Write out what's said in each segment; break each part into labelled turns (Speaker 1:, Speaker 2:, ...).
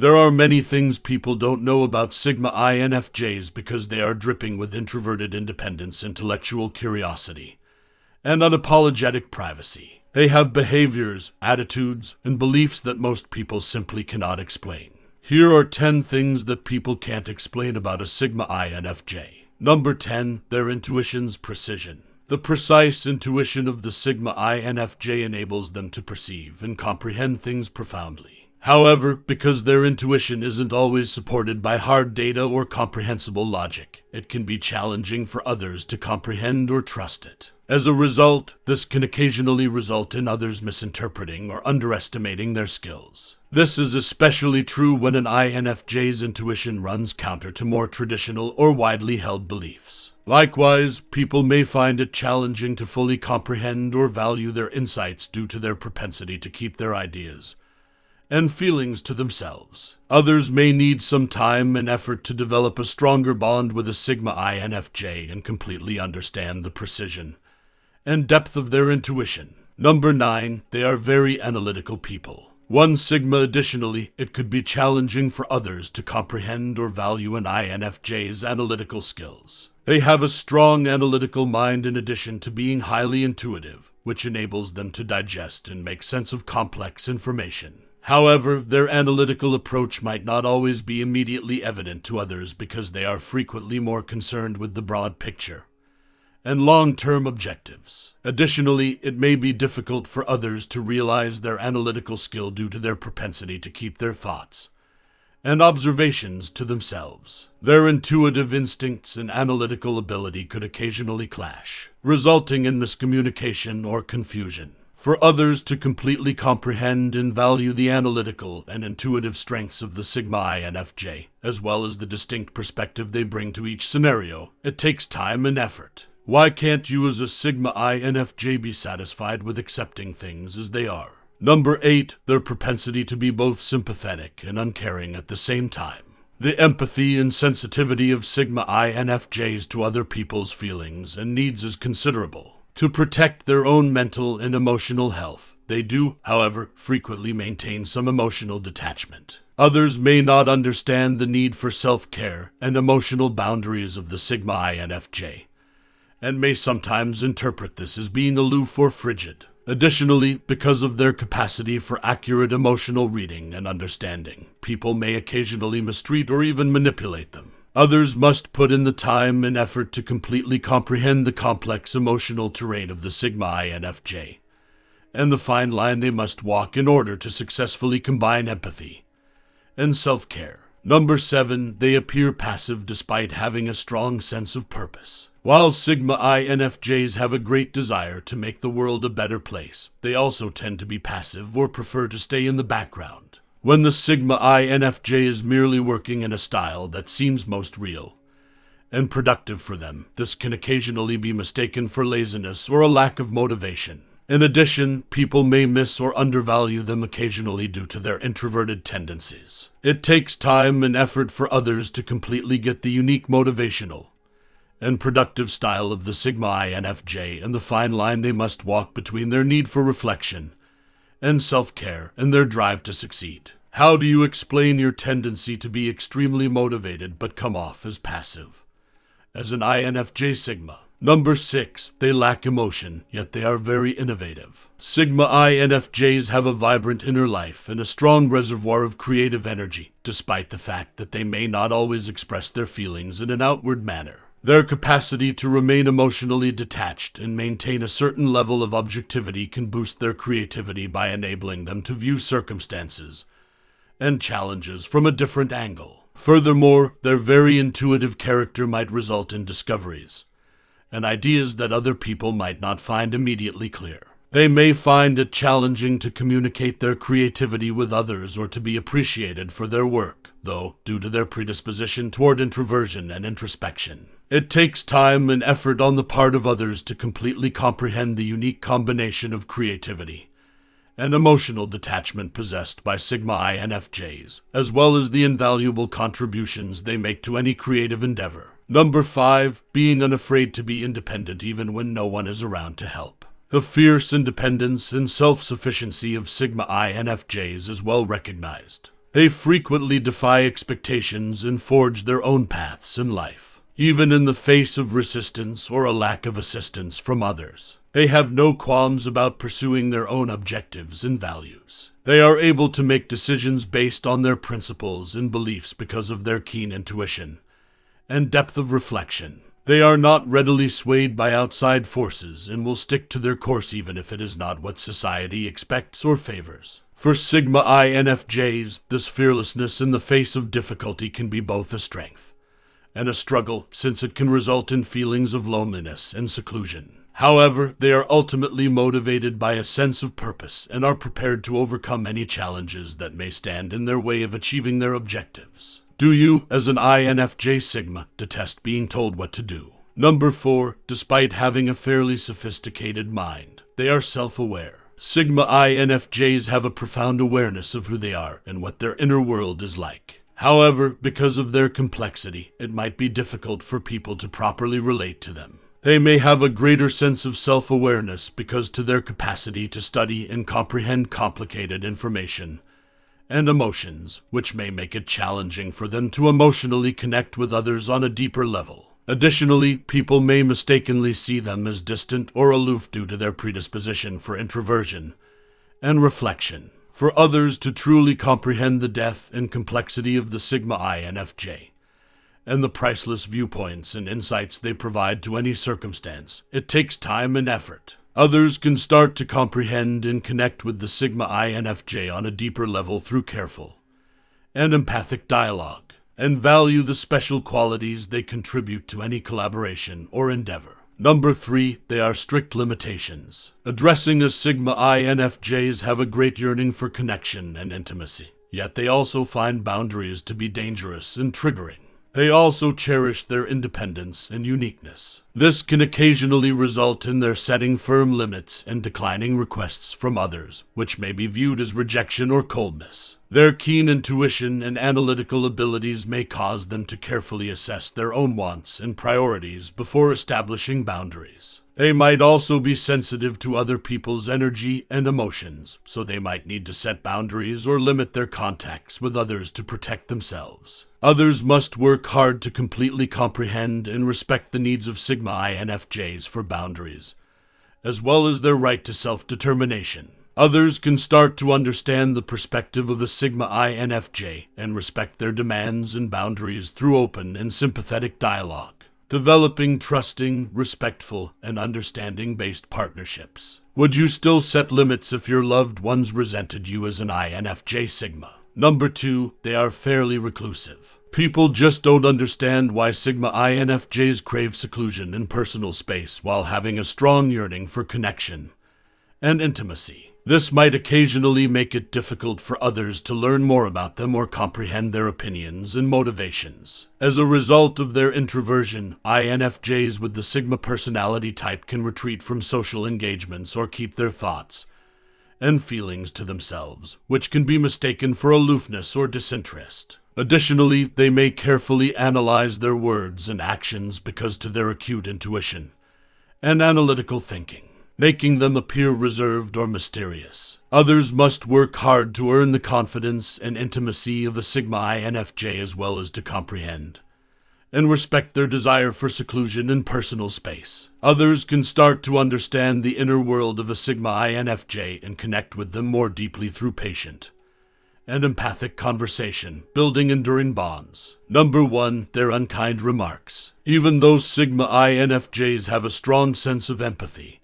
Speaker 1: There are many things people don't know about Sigma INFJs because they are dripping with introverted independence, intellectual curiosity, and unapologetic privacy. They have behaviors, attitudes, and beliefs that most people simply cannot explain. Here are 10 things that people can't explain about a Sigma INFJ. Number 10, their intuition's precision. The precise intuition of the Sigma INFJ enables them to perceive and comprehend things profoundly. However, because their intuition isn't always supported by hard data or comprehensible logic, it can be challenging for others to comprehend or trust it. As a result, this can occasionally result in others misinterpreting or underestimating their skills. This is especially true when an INFJ's intuition runs counter to more traditional or widely held beliefs. Likewise, people may find it challenging to fully comprehend or value their insights due to their propensity to keep their ideas and feelings to themselves. Others may need some time and effort to develop a stronger bond with a Sigma INFJ and completely understand the precision and depth of their intuition. Number 9, they are very analytical people. One Sigma, additionally, it could be challenging for others to comprehend or value an INFJ's analytical skills. They have a strong analytical mind in addition to being highly intuitive, which enables them to digest and make sense of complex information. However, their analytical approach might not always be immediately evident to others because they are frequently more concerned with the broad picture and long-term objectives. Additionally, it may be difficult for others to realize their analytical skill due to their propensity to keep their thoughts and observations to themselves. Their intuitive instincts and analytical ability could occasionally clash, resulting in miscommunication or confusion. For others to completely comprehend and value the analytical and intuitive strengths of the Sigma INFJ, as well as the distinct perspective they bring to each scenario, it takes time and effort. Why can't you as a Sigma INFJ be satisfied with accepting things as they are? Number 8, their propensity to be both sympathetic and uncaring at the same time. The empathy and sensitivity of Sigma INFJs to other people's feelings and needs is considerable. To protect their own mental and emotional health, they do, however, frequently maintain some emotional detachment. Others may not understand the need for self-care and emotional boundaries of the Sigma INFJ, and may sometimes interpret this as being aloof or frigid. Additionally, because of their capacity for accurate emotional reading and understanding, people may occasionally mistreat or even manipulate them. Others must put in the time and effort to completely comprehend the complex emotional terrain of the Sigma INFJ, and the fine line they must walk in order to successfully combine empathy and self-care. Number 7, they appear passive despite having a strong sense of purpose. While Sigma INFJs have a great desire to make the world a better place, they also tend to be passive or prefer to stay in the background. When the Sigma INFJ is merely working in a style that seems most real and productive for them, this can occasionally be mistaken for laziness or a lack of motivation. In addition, people may miss or undervalue them occasionally due to their introverted tendencies. It takes time and effort for others to completely get the unique motivational and productive style of the Sigma INFJ and the fine line they must walk between their need for reflection and self-care and their drive to succeed. How do you explain your tendency to be extremely motivated but come off as passive as an INFJ Sigma? Number 6, they lack emotion, yet they are very innovative. Sigma INFJs have a vibrant inner life and a strong reservoir of creative energy, despite the fact that they may not always express their feelings in an outward manner. Their capacity to remain emotionally detached and maintain a certain level of objectivity can boost their creativity by enabling them to view circumstances and challenges from a different angle. Furthermore, their very intuitive character might result in discoveries and ideas that other people might not find immediately clear. They may find it challenging to communicate their creativity with others or to be appreciated for their work, though, due to their predisposition toward introversion and introspection. It takes time and effort on the part of others to completely comprehend the unique combination of creativity and emotional detachment possessed by Sigma INFJs, as well as the invaluable contributions they make to any creative endeavor. Number 5, being unafraid to be independent even when no one is around to help. The fierce independence and self-sufficiency of Sigma INFJs is well recognized. They frequently defy expectations and forge their own paths in life, even in the face of resistance or a lack of assistance from others. They have no qualms about pursuing their own objectives and values. They are able to make decisions based on their principles and beliefs because of their keen intuition and depth of reflection. They are not readily swayed by outside forces and will stick to their course even if it is not what society expects or favors. For Sigma INFJs, this fearlessness in the face of difficulty can be both a strength and a struggle, since it can result in feelings of loneliness and seclusion. However, they are ultimately motivated by a sense of purpose and are prepared to overcome any challenges that may stand in their way of achieving their objectives. Do you, as an INFJ Sigma, detest being told what to do? Number 4, despite having a fairly sophisticated mind, they are self-aware. Sigma INFJs have a profound awareness of who they are and what their inner world is like. However, because of their complexity, it might be difficult for people to properly relate to them. They may have a greater sense of self-awareness because to their capacity to study and comprehend complicated information and emotions, which may make it challenging for them to emotionally connect with others on a deeper level. Additionally, people may mistakenly see them as distant or aloof due to their predisposition for introversion and reflection. For others to truly comprehend the depth and complexity of the Sigma INFJ and the priceless viewpoints and insights they provide to any circumstance, it takes time and effort. Others can start to comprehend and connect with the Sigma INFJ on a deeper level through careful and empathic dialogue, and value the special qualities they contribute to any collaboration or endeavor. Number 3, they are strict limitations. Addressing as Sigma INFJs have a great yearning for connection and intimacy, yet they also find boundaries to be dangerous and triggering. They also cherish their independence and uniqueness. This can occasionally result in their setting firm limits and declining requests from others, which may be viewed as rejection or coldness. Their keen intuition and analytical abilities may cause them to carefully assess their own wants and priorities before establishing boundaries. They might also be sensitive to other people's energy and emotions, so they might need to set boundaries or limit their contacts with others to protect themselves. Others must work hard to completely comprehend and respect the needs of Sigma INFJs for boundaries, as well as their right to self-determination. Others can start to understand the perspective of the Sigma INFJ and respect their demands and boundaries through open and sympathetic dialogue, developing trusting, respectful, and understanding-based partnerships. Would you still set limits if your loved ones resented you as an INFJ Sigma? Number 2, they are fairly reclusive. People just don't understand why Sigma INFJs crave seclusion and personal space while having a strong yearning for connection and intimacy. This might occasionally make it difficult for others to learn more about them or comprehend their opinions and motivations. As a result of their introversion, INFJs with the Sigma personality type can retreat from social engagements or keep their thoughts and feelings to themselves, which can be mistaken for aloofness or disinterest. Additionally, they may carefully analyze their words and actions because to their acute intuition and analytical thinking, making them appear reserved or mysterious. Others must work hard to earn the confidence and intimacy of a Sigma INFJ as well as to comprehend and respect their desire for seclusion and personal space. Others can start to understand the inner world of a Sigma INFJ and connect with them more deeply through patient and empathic conversation, building enduring bonds. Number 1, their unkind remarks. Even though Sigma INFJs have a strong sense of empathy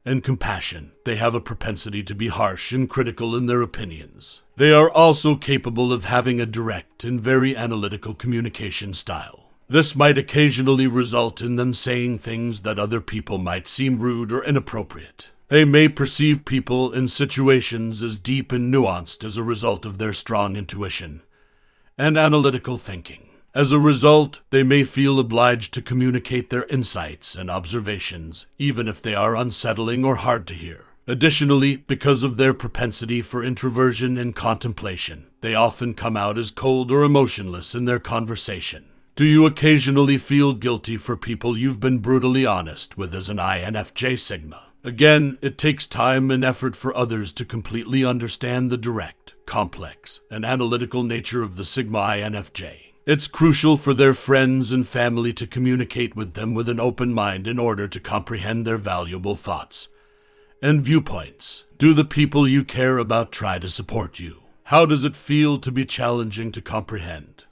Speaker 1: and compassion, they have a propensity to be harsh and critical in their opinions. They are also capable of having a direct and very analytical communication style. This might occasionally result in them saying things that other people might seem rude or inappropriate. They may perceive people and situations as deep and nuanced as a result of their strong intuition and analytical thinking. As a result, they may feel obliged to communicate their insights and observations, even if they are unsettling or hard to hear. Additionally, because of their propensity for introversion and contemplation, they often come out as cold or emotionless in their conversation. Do you occasionally feel guilty for people you've been brutally honest with as an INFJ Sigma? Again, it takes time and effort for others to completely understand the direct, complex, and analytical nature of the Sigma INFJ. It's crucial for their friends and family to communicate with them with an open mind in order to comprehend their valuable thoughts and viewpoints. Do the people you care about try to support you? How does it feel to be challenging to comprehend?